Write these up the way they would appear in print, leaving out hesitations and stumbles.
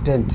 10th।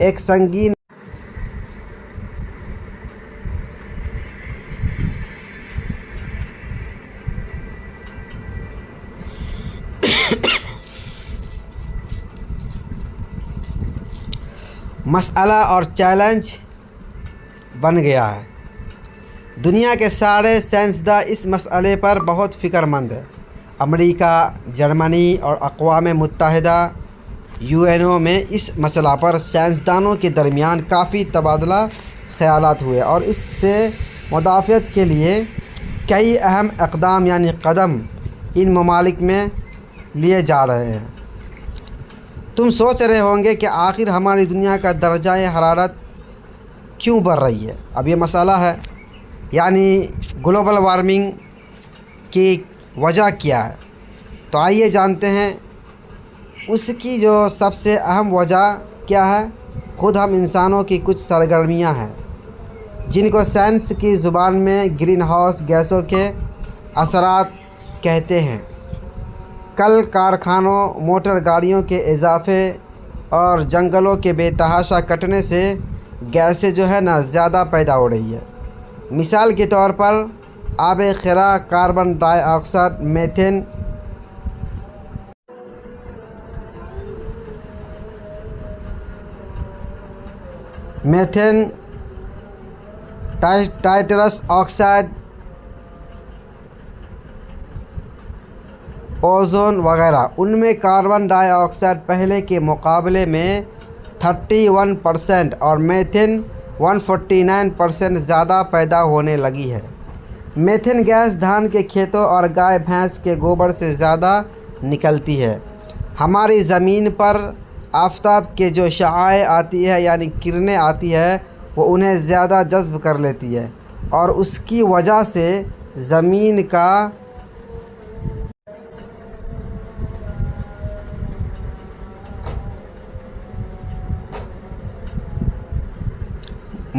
ایک سنگین مسئلہ اور چیلنج بن گیا ہے۔ دنیا کے سارے سائنسداں اس مسئلے پر بہت فکر مند ہیں۔ امریکہ، جرمنی اور اقوام متحدہ UN میں اس مسئلہ پر سائنسدانوں کے درمیان کافی تبادلہ خیالات ہوئے اور اس سے مدافعت کے لیے کئی اہم اقدام یعنی قدم ان ممالک میں لیے جا رہے ہیں۔ تم سوچ رہے ہوں گے کہ آخر ہماری دنیا کا درجہ حرارت کیوں بڑھ رہی ہے؟ اب یہ مسئلہ ہے، یعنی گلوبل وارمنگ کی وجہ کیا ہے؟ تو آئیے جانتے ہیں اس کی جو سب سے اہم وجہ کیا ہے۔ خود ہم انسانوں کی کچھ سرگرمیاں ہیں جن کو سائنس کی زبان میں گرین ہاؤس گیسوں کے اثرات کہتے ہیں۔ کل کارخانوں، موٹر گاڑیوں کے اضافے اور جنگلوں کے بے تحاشا کٹنے سے گیسیں جو ہے نا زیادہ پیدا ہو رہی ہے۔ مثال کے طور پر آب خلا کاربن ڈائی آکسائڈ، میتھین، ٹائٹرس آکسائڈ، اوزون وغیرہ۔ ان میں کاربن ڈائی آکسائڈ پہلے کے مقابلے میں 31% اور میتھین 149% زیادہ پیدا ہونے لگی ہے۔ میتھین گیس دھان کے کھیتوں اور گائے بھینس کے گوبر سے زیادہ نکلتی ہے۔ ہماری زمین پر آفتاب کے جو شعاعیں آتی ہے یعنی کرنیں آتی ہے وہ انہیں زیادہ جذب کر لیتی ہے اور اس کی وجہ سے زمین کا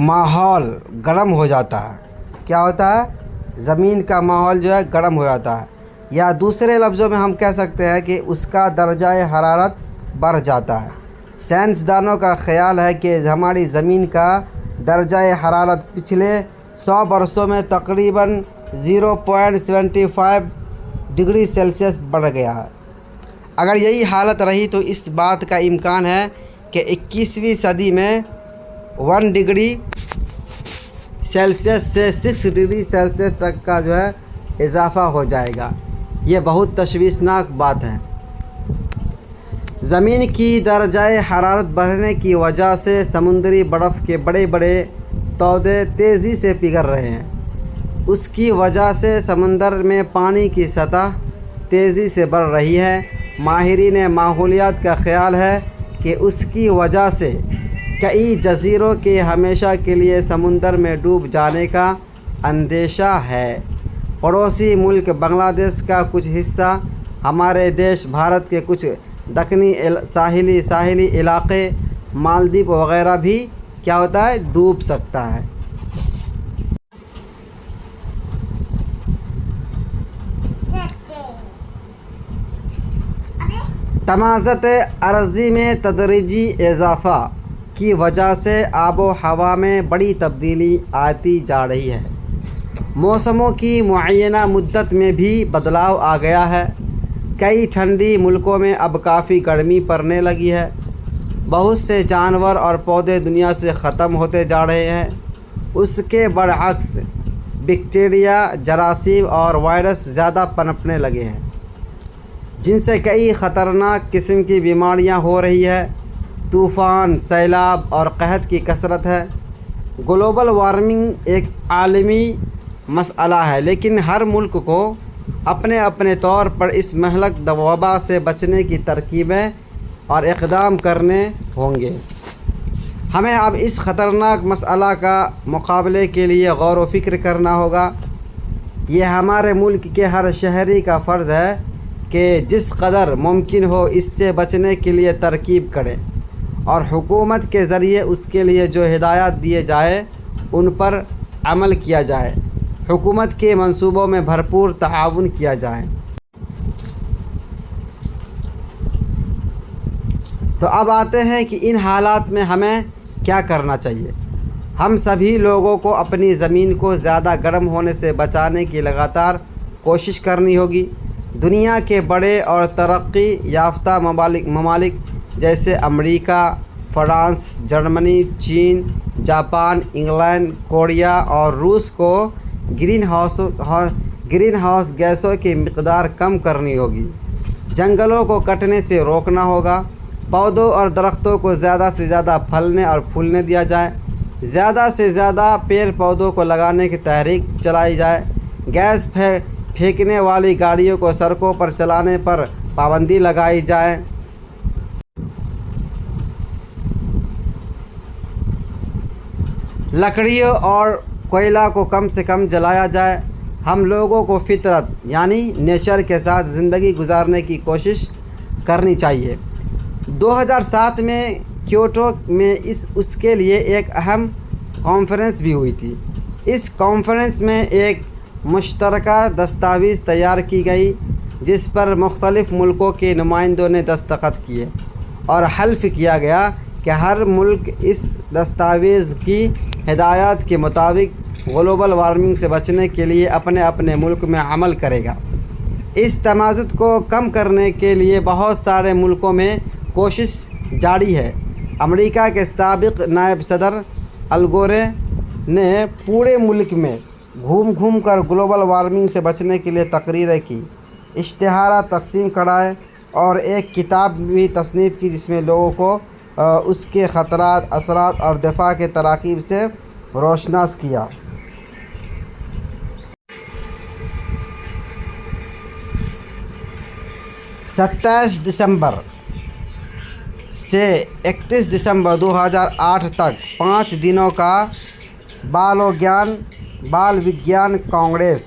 ماحول گرم ہو جاتا ہے۔ کیا ہوتا ہے؟ زمین کا ماحول جو ہے گرم ہو جاتا ہے، یا دوسرے لفظوں میں ہم کہہ سکتے ہیں کہ اس کا درجہ حرارت بڑھ جاتا ہے۔ سائنسدانوں کا خیال ہے کہ ہماری زمین کا درجہ حرارت پچھلے 100 برسوں میں تقریباً 0.75 ڈگری سیلسیس بڑھ گیا ہے۔ اگر یہی حالت رہی تو اس بات کا امکان ہے کہ 21ویں صدی میں 1 ڈگری سیلسیس سے 6 ڈگری سیلسیس تک کا جو ہے اضافہ ہو جائے گا۔ یہ بہت تشویشناک بات ہے۔ زمین کی درجہ حرارت بڑھنے کی وجہ سے سمندری برف کے بڑے بڑے تودے تیزی سے پگھل رہے ہیں۔ اس کی وجہ سے سمندر میں پانی کی سطح تیزی سے بڑھ رہی ہے۔ ماہرین ماحولیات کا خیال ہے کہ اس کی وجہ سے کئی جزیروں کے ہمیشہ کے لیے سمندر میں ڈوب جانے کا اندیشہ ہے۔ پڑوسی ملک بنگلہ دیش کا کچھ حصہ، ہمارے دیش بھارت کے کچھ دکنی ساحلی علاقے، مالدیپ وغیرہ بھی کیا ہوتا ہے؟ ڈوب سکتا ہے۔ تمازت ارضی میں تدریجی اضافہ کی وجہ سے آب و ہوا میں بڑی تبدیلی آتی جا رہی ہے۔ موسموں کی معینہ مدت میں بھی بدلاؤ آ گیا ہے۔ کئی ٹھنڈی ملکوں میں اب کافی گرمی پڑنے لگی ہے۔ بہت سے جانور اور پودے دنیا سے ختم ہوتے جا رہے ہیں۔ اس کے برعکس بیکٹیریا، جراثیم اور وائرس زیادہ پنپنے لگے ہیں، جن سے کئی خطرناک قسم کی بیماریاں ہو رہی ہے۔ طوفان، سیلاب اور قحط کی کثرت ہے۔ گلوبل وارمنگ ایک عالمی مسئلہ ہے، لیکن ہر ملک کو اپنے اپنے طور پر اس مہلک وبا سے بچنے کی ترکیبیں اور اقدام کرنے ہوں گے۔ ہمیں اب اس خطرناک مسئلہ کا مقابلے کے لیے غور و فکر کرنا ہوگا۔ یہ ہمارے ملک کے ہر شہری کا فرض ہے کہ جس قدر ممکن ہو اس سے بچنے کے لیے ترکیب کرے اور حکومت کے ذریعے اس کے لیے جو ہدایات دیے جائے ان پر عمل کیا جائے۔ حکومت کے منصوبوں میں بھرپور تعاون کیا جائے۔ تو اب آتے ہیں کہ ان حالات میں ہمیں کیا کرنا چاہیے۔ ہم سبھی لوگوں کو اپنی زمین کو زیادہ گرم ہونے سے بچانے کی لگاتار کوشش کرنی ہوگی۔ دنیا کے بڑے اور ترقی یافتہ ممالک جیسے امریکہ، فرانس، جرمنی، چین، جاپان، انگلینڈ، کوریا اور روس کو گرین ہاؤس گیسوں کی مقدار کم کرنی ہوگی۔ جنگلوں کو کٹنے سے روکنا ہوگا۔ پودوں اور درختوں کو زیادہ سے زیادہ پھلنے اور پھولنے دیا جائے۔ زیادہ سے زیادہ پیڑ پودوں کو لگانے کی تحریک چلائی جائے۔ گیس پھینکنے والی گاڑیوں کو سڑکوں پر چلانے پر پابندی لگائی جائے۔ لکڑیوں اور کوئلہ کو کم سے کم جلایا جائے۔ ہم لوگوں کو فطرت یعنی نیچر کے ساتھ زندگی گزارنے کی کوشش کرنی چاہیے۔ 2007 میں کیوٹو میں اس کے لیے ایک اہم کانفرنس بھی ہوئی تھی۔ اس کانفرنس میں ایک مشترکہ دستاویز تیار کی گئی جس پر مختلف ملکوں کے نمائندوں نے دستخط کیے اور حلف کیا گیا کہ ہر ملک اس دستاویز کی ہدایات کے مطابق گلوبل وارمنگ سے بچنے کے لیے اپنے ملک میں عمل کرے گا۔ اس تنازع کو کم کرنے کے لیے بہت سارے ملکوں میں کوشش جاری ہے۔ امریکہ کے سابق نائب صدر ال گور نے پورے ملک میں گھوم کر گلوبل وارمنگ سے بچنے کے لیے تقریریں کی، اشتہارات تقسیم کرائے اور ایک کتاب بھی تصنیف کی جس میں لوگوں کو اس کے خطرات، اثرات اور دفاع کے تراکیب سے روشناس کیا۔ ستائیس دسمبر سے 31 دسمبر 2008 تک 5 دنوں کا بال وگیان کانگریس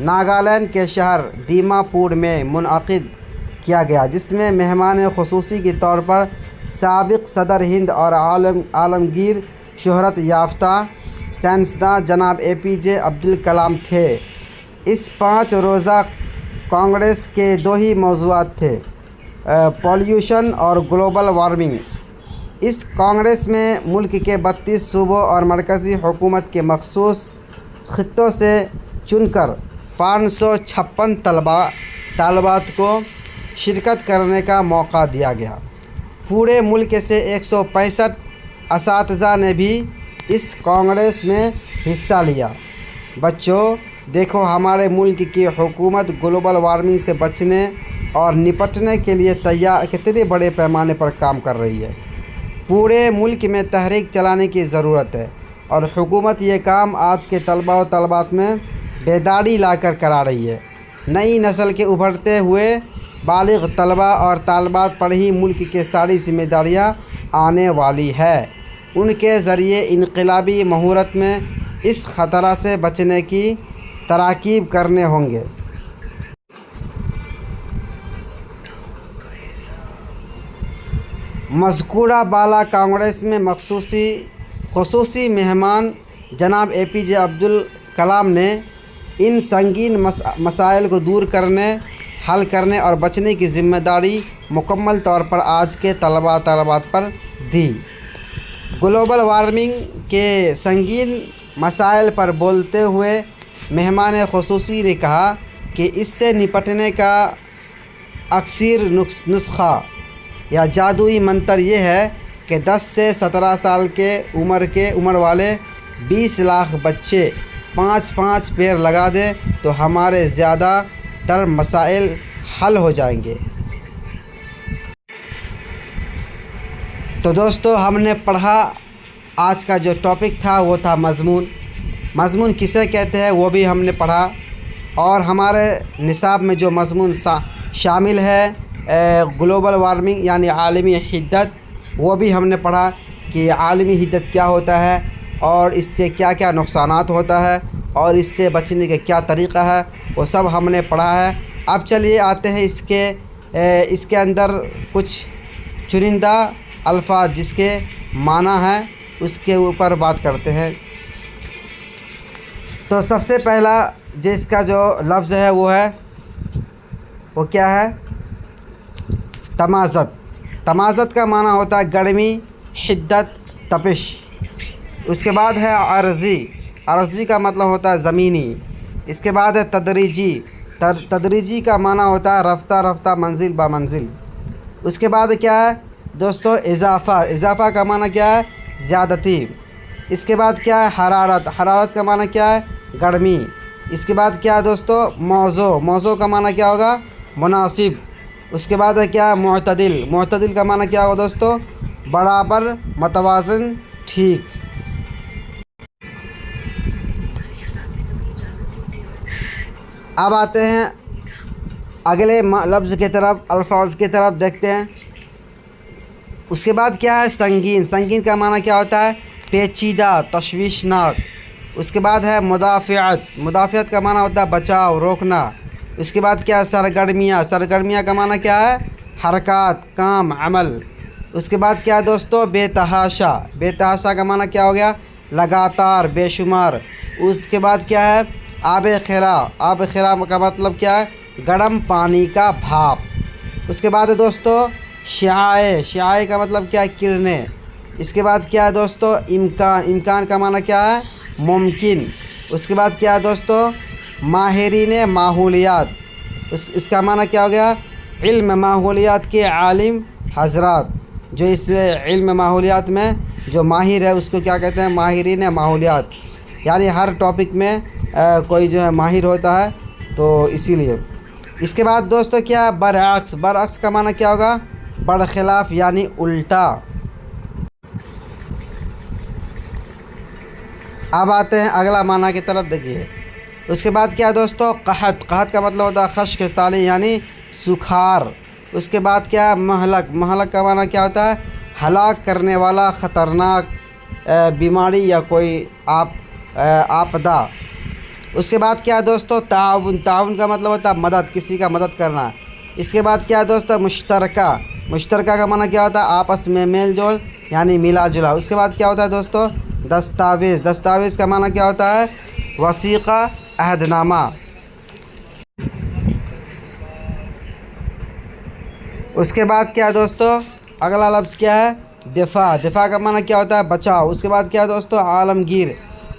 ناگالینڈ کے شہر دیما پور میں منعقد کیا گیا، جس میں مہمان خصوصی کے طور پر سابق صدر ہند اور عالمگیر شہرت یافتہ سائنسداں جناب APJ عبدالکلام تھے۔ اس 5 روزہ کانگریس کے 2 ہی موضوعات تھے، پولیوشن اور گلوبل وارمنگ۔ اس کانگریس میں ملک کے 32 صوبوں اور مرکزی حکومت کے مخصوص خطوں سے چن کر 556 طالبات کو شرکت کرنے کا موقع دیا گیا۔ پورے ملک سے 165 اساتذہ نے بھی اس کانگریس میں حصہ لیا۔ بچوں، دیکھو ہمارے ملک کی حکومت گلوبل وارمنگ سے بچنے اور نپٹنے کے لیے کتنے بڑے پیمانے پر کام کر رہی ہے۔ پورے ملک میں تحریک چلانے کی ضرورت ہے اور حکومت یہ کام آج کے طلباء و طالبات میں بیداری لا کر کرا رہی ہے۔ نئی نسل کے ابھرتے ہوئے بالغ طلباء اور طالبات پر ہی ملک کے ساری ذمہ داریاں آنے والی ہے۔ ان کے ذریعے انقلابی مہورت میں اس خطرہ سے بچنے کی تراکیب کرنے ہوں گے۔ مذکورہ بالا کانگریس میں خصوصی مہمان جناب APJ عبدالکلام نے ان سنگین مسائل کو دور کرنے، حل کرنے اور بچنے کی ذمہ داری مکمل طور پر آج کے طلباء طالبات پر دی۔ گلوبل وارمنگ کے سنگین مسائل پر بولتے ہوئے مہمان خصوصی نے کہا کہ اس سے نپٹنے کا اکثر نسخہ یا جادوئی منتر یہ ہے کہ 10 سے 17 سال کے عمر والے 20 لاکھ بچے 5 پیڑ لگا دیں تو ہمارے زیادہ تر مسائل حل ہو جائیں گے۔ تو دوستو، ہم نے پڑھا، آج کا جو ٹاپک تھا وہ تھا مضمون کسے کہتے ہیں وہ بھی ہم نے پڑھا، اور ہمارے نصاب میں جو مضمون شامل ہے گلوبل وارمنگ یعنی عالمی حدت، وہ بھی ہم نے پڑھا کہ عالمی حدت کیا ہوتا ہے اور اس سے کیا کیا نقصانات ہوتا ہے اور اس سے بچنے کا کیا طریقہ ہے، وہ سب ہم نے پڑھا ہے۔ اب چلیے آتے ہیں اس کے اندر کچھ چنندہ الفاظ جس کے معنی ہیں اس کے اوپر بات کرتے ہیں۔ تو سب سے پہلا جس کا جو لفظ ہے وہ کیا ہے؟ تمازت۔ تمازت کا معنی ہوتا ہے گرمی، حدت، تپش۔ اس کے بعد ہے عرضی، عرضی کا مطلب ہوتا ہے زمینی۔ اس کے بعد ہے تدریجی، تدریجی کا معنی ہوتا ہے رفتہ رفتہ، منزل با منزل۔ اس کے بعد کیا ہے دوستو اضافہ، اضافہ کا معنی کیا ہے زیادتی۔ اس کے بعد کیا ہے حرارت، حرارت کا معنی کیا ہے گرمی۔ اس کے بعد کیا ہے دوستو موضوع، موضوع کا معنی کیا ہوگا مناسب۔ اس کے بعد ہے کیا ہے معتدل، معتدل کا معنی کیا ہوگا دوستو برابر، متوازن، ٹھیک۔ اب آتے ہیں اگلے لفظ کی طرف، الفاظ کی طرف دیکھتے ہیں۔ اس کے بعد کیا ہے سنگین، سنگین کا معنی کیا ہوتا ہے پیچیدہ، تشویشناک۔ اس کے بعد ہے مدافعت، مدافعت کا معنی ہوتا ہے بچاؤ، روکنا۔ اس کے بعد کیا ہے سرگرمیاں، سرگرمیاں کا معنی کیا ہے حرکات، کام، عمل۔ اس کے بعد کیا ہے دوستو بے تحاشا، بے تحاشا کا معنی کیا ہو گیا لگاتار، بے شمار۔ اس کے بعد کیا ہے آب خرا، آب خرا کا مطلب کیا ہے گرم پانی کا بھاپ۔ اس کے بعد ہے دوستو شعاع، شعاع کا مطلب کیا ہے کرنیں۔ اس کے بعد کیا ہے دوستو امکان، امکان کا معنی کیا ہے ممکن۔ اس کے بعد کیا ہے دوستو ماہرین ماحولیات، اس کا معنی کیا ہو گیا علم ماحولیات کے عالم حضرات، جو اس علم ماحولیات میں جو ماہر ہے اس کو کیا کہتے ہیں ماہرین ماحولیات، یعنی ہر ٹاپک میں کوئی جو ہے ماہر ہوتا ہے، تو اسی لیے۔ اس کے بعد دوستو کیا ہے برعکس، برعکس کا معنی کیا ہوگا برخلاف یعنی الٹا۔ اب آتے ہیں اگلا معنی کی طرف، دیکھیے اس کے بعد کیا دوستو قحط، قحط کا مطلب ہوتا ہے خشک سالی یعنی سکھار۔ اس کے بعد کیا ہے مہلک، مہلک کا معنی کیا ہوتا ہے ہلاک کرنے والا، خطرناک بیماری یا کوئی آپدہ۔ اس کے بعد کیا دوستو تعاون، تعاون کا مطلب ہوتا ہے مدد، کسی کا مدد کرنا۔ اس کے بعد کیا دوستو مشترکہ، مشترکہ کا معنی کیا ہوتا ہے آپس میں میل جول یعنی ملا جلا۔ اس کے بعد کیا ہوتا ہے دوستو دستاویز، دستاویز کا معنی کیا ہوتا ہے وثیقہ، عہد نامہ۔ اس کے بعد کیا دوستو اگلا لفظ کیا ہے دفاع، دفاع کا معنی کیا ہوتا ہے بچاؤ۔ اس کے بعد کیا دوستو عالمگیر،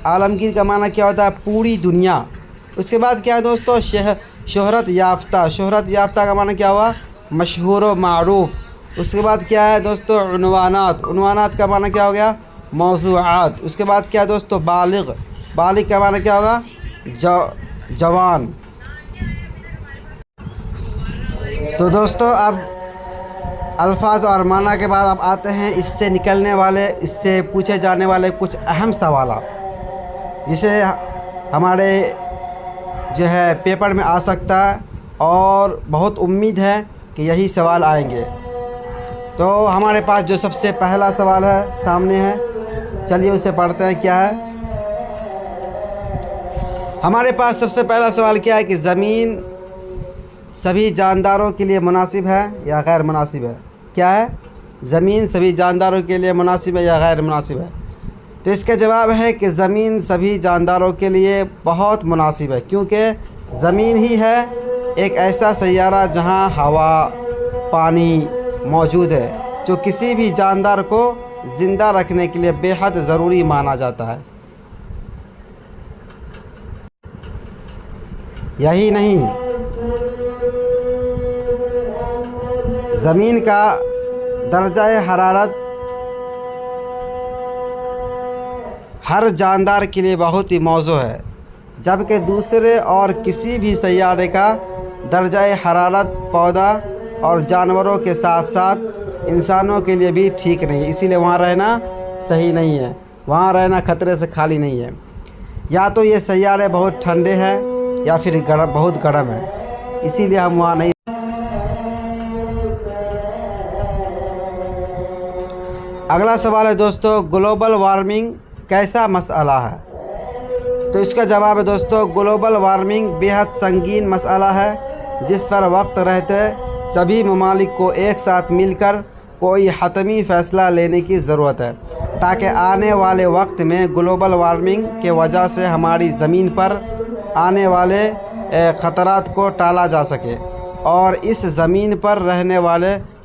عالمگیر کا معنی کیا ہوتا ہے پوری دنیا۔ اس کے بعد کیا دوستو شہرت یافتہ، شہرت یافتہ کا معنی کیا ہوا مشہور و معروف۔ اس کے بعد کیا ہے دوستو عنوانات، عنوانات کا معنی کیا ہو گیا موضوعات۔ اس کے بعد کیا دوستو بالغ، بالغ کا معنی کیا ہوگا جوان۔ تو دوستو اب الفاظ اور معنی کے بعد اب آتے ہیں اس سے نکلنے والے، اس سے پوچھے جانے والے کچھ اہم سوالات، جسے ہمارے جو ہے پیپر میں آ سکتا ہے، اور بہت امید ہے کہ یہی سوال آئیں گے۔ تو ہمارے پاس جو سب سے پہلا سوال ہے سامنے ہے، چلیے اسے پڑھتے ہیں۔ کیا ہے ہمارے پاس سب سے پہلا سوال کیا ہے کہ زمین سبھی جانداروں کے لیے مناسب ہے یا غیر مناسب ہے؟ کیا ہے زمین سبھی جانداروں کے لیے مناسب ہے یا غیر مناسب ہے؟ تو اس کا جواب ہے کہ زمین سبھی جانداروں کے لیے بہت مناسب ہے، کیونکہ زمین ہی ہے ایک ایسا سیارہ جہاں ہوا، پانی موجود ہے، جو کسی بھی جاندار کو زندہ رکھنے کے لیے بے حد ضروری مانا جاتا ہے۔ یہی نہیں، زمین کا درجہ حرارت ہر جاندار کے لیے بہت ہی موزوں ہے، جبکہ دوسرے اور کسی بھی سیارے کا درجہ حرارت پودا اور جانوروں کے ساتھ ساتھ انسانوں کے لیے بھی ٹھیک نہیں ہے، اسی لیے وہاں رہنا صحیح نہیں ہے، وہاں رہنا خطرے سے خالی نہیں ہے۔ یا تو یہ سیارے بہت ٹھنڈے ہیں یا پھر بہت گرم ہے، اسی لیے ہم وہاں نہیں۔ اگلا سوال ہے دوستو گلوبل وارمنگ کیسا مسئلہ ہے؟ تو اس کا جواب ہے دوستو گلوبل وارمنگ بے حد سنگین مسئلہ ہے، جس پر وقت رہتے سبھی ممالک کو ایک ساتھ مل کر کوئی حتمی فیصلہ لینے کی ضرورت ہے، تاکہ آنے والے وقت میں گلوبل وارمنگ کے وجہ سے ہماری زمین پر آنے والے خطرات کو ٹالا جا سکے، اور اس زمین پر رہنے والے